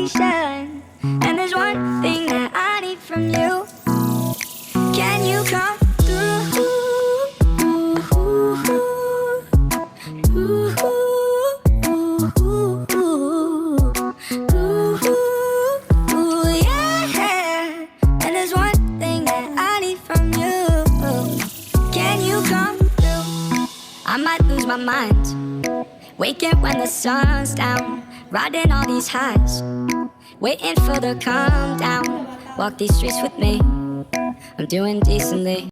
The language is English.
conversation. And there's one thing that I need from you. Can you come through? Yeah. And there's one thing that I need from you. Can you come through? I might lose my mind, waking when the sun's down, riding all these highs, waiting for the calm down. Walk these streets with me, I'm doing decently.